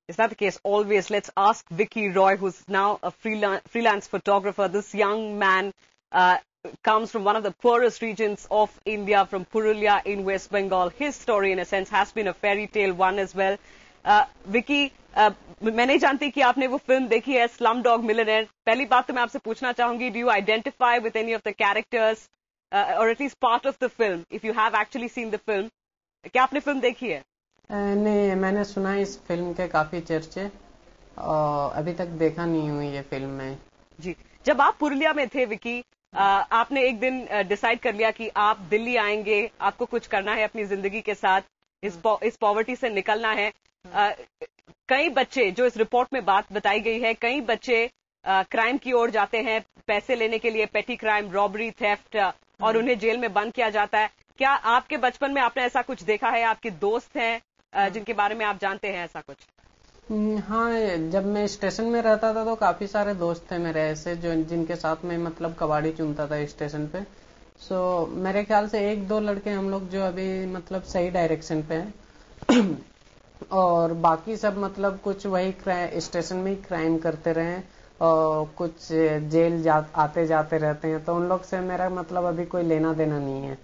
Is that the case? Always. Let's ask Vicky Roy, who's now a freelance photographer. This young man comes from one of the poorest regions of India, from Purulia in West Bengal. His story, in a sense, has been a fairy tale one as well. Vicky, मैं नहीं जानती कि आपने वो film देखी है, Slumdog Millionaire. पहली बात तो मैं आपसे पूछना चाहूंगी, do you identify with any of the characters, or at least part of the film, if you have actually seen the film? क्या आपने फिल्म देखी है? नहीं, मैंने सुना इस फिल्म के काफी चर्चे, अभी तक देखा नहीं हुई ये फिल्म में। जी, जब आप पुरुलिया में थे विकी, आपने एक दिन डिसाइड कर लिया कि आप दिल्ली आएंगे, आपको कुछ करना है अपनी जिंदगी के साथ, इस पॉवर्टी से निकलना है। कई बच्चे, जो इस रिपोर्ट में बात बताई गई है, कई बच्चे क्राइम की ओर जाते हैं पैसे लेने के लिए, पेटी क्राइम, रॉबरी, थेफ्ट, और उन्हें जेल में बंद किया जाता है। क्या आपके बचपन में आपने ऐसा कुछ देखा है? आपके दोस्त हैं जिनके बारे में आप जानते हैं ऐसा कुछ? हाँ, जब मैं स्टेशन में रहता था तो काफी सारे दोस्त थे मेरे ऐसे, जो जिनके साथ में मतलब कबाड़ी चुनता था स्टेशन पे। सो मेरे ख्याल से एक दो लड़के हम लोग जो अभी मतलब सही डायरेक्शन पे हैं और बाकी सब मतलब कुछ वही स्टेशन में ही क्राइम करते रहे और कुछ जेल आते जाते रहते हैं, तो उन लोग से मेरा मतलब अभी कोई लेना देना नहीं है।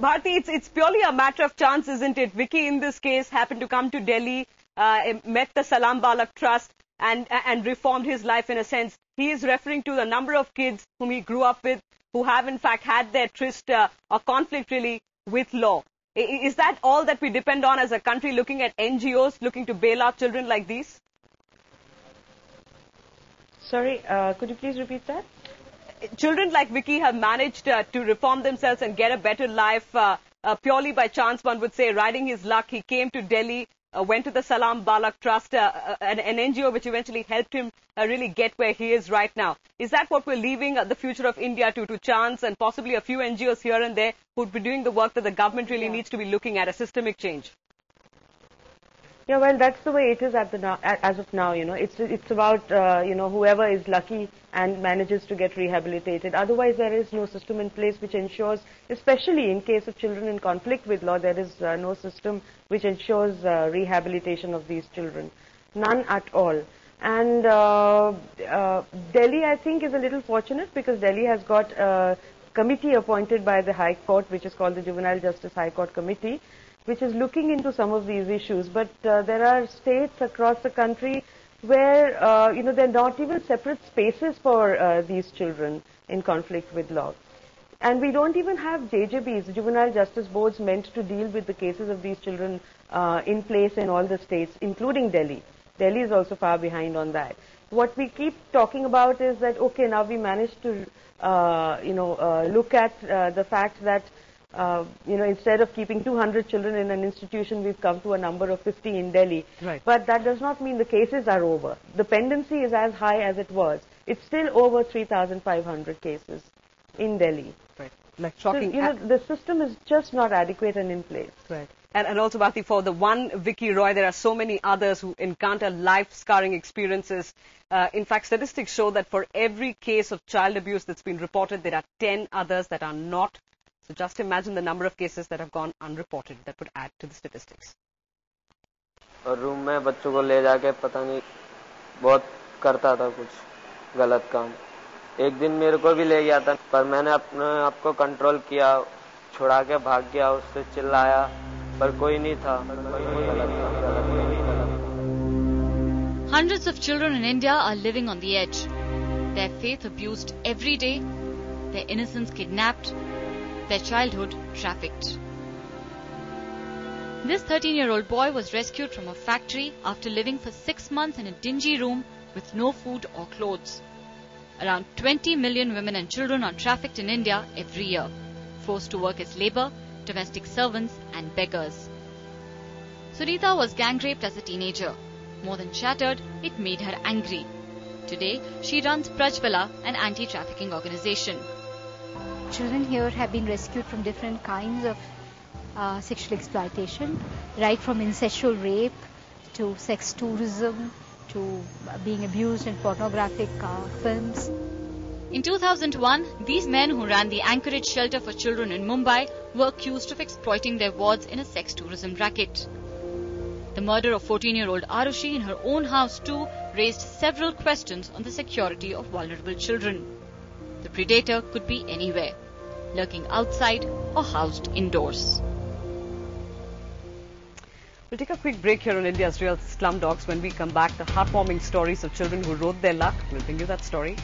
Bharti, it's purely a matter of chance, isn't it? Vicky, in this case, happened to come to Delhi, met the Salam Balak Trust, and reformed his life in a sense. He is referring to the number of kids whom he grew up with, who have in fact had their tryst or conflict really with law. Is that all that we depend on as a country, looking at NGOs, looking to bail out children like these? Sorry, could you please repeat that? Children like Vicky have managed to reform themselves and get a better life purely by chance, one would say, riding his luck. He came to Delhi, went to the Salam Balak Trust, an NGO which eventually helped him really get where he is right now. Is that what we're leaving the future of India to chance and possibly a few NGOs here and there who would be doing the work that the government really needs to be looking at, a systemic change? Yeah, well, that's the way it is as of now. You know, it's about you know, whoever is lucky and manages to get rehabilitated. Otherwise, there is no system in place which ensures, especially in case of children in conflict with law, there is no system which ensures rehabilitation of these children. None at all. And Delhi, I think, is a little fortunate because Delhi has got a committee appointed by the High Court, which is called the Juvenile Justice High Court Committee, which is looking into some of these issues. But there are states across the country where, you know, there are not even separate spaces for these children in conflict with law. And we don't even have JJBs, Juvenile Justice Boards, meant to deal with the cases of these children in place in all the states, including Delhi. Delhi is also far behind on that. What we keep talking about is that, okay, now we managed to, you know, look at the fact that you know, instead of keeping 200 children in an institution, we've come to a number of 50 in Delhi. Right. But that does not mean the cases are over. The pendency is as high as it was. It's still over 3,500 cases in Delhi. Right. Like shocking. So, you know, the system is just not adequate and in place. Right. And also, Bharti, for the one Vicky Roy, there are so many others who encounter life-scarring experiences. In fact, statistics show that for every case of child abuse that's been reported, there are 10 others that are not. So just imagine the number of cases that have gone unreported. That would add to the statistics. और room में बच्चों को ले जाके पता नहीं बहुत करता था कुछ गलत काम। एक दिन मेरे को भी ले गया था, पर मैंने अपने आप को कंट्रोल किया, छुड़ा के भाग गया, उससे चिल्लाया, पर कोई नहीं था। Hundreds of children in India are living on the edge. Their faith abused every day, their innocence kidnapped, their childhood trafficked. This 13-year-old boy was rescued from a factory after living for 6 months in a dingy room with no food or clothes. Around 20 million women and children are trafficked in India every year, forced to work as labor, domestic servants and beggars. Sunita was gang raped as a teenager. More than shattered, it made her angry. Today, she runs Prajvala, an anti-trafficking organization. Children here have been rescued from different kinds of sexual exploitation, right from incestual rape to sex tourism to being abused in pornographic films. In 2001, these men who ran the Anchorage shelter for children in Mumbai were accused of exploiting their wards in a sex tourism racket. The murder of 14-year-old Arushi in her own house too raised several questions on the security of vulnerable children. The predator could be anywhere, lurking outside or housed indoors. We'll take a quick break here on India's Real Slumdogs. When we come back, the heartwarming stories of children who rode their luck. We'll bring you that story.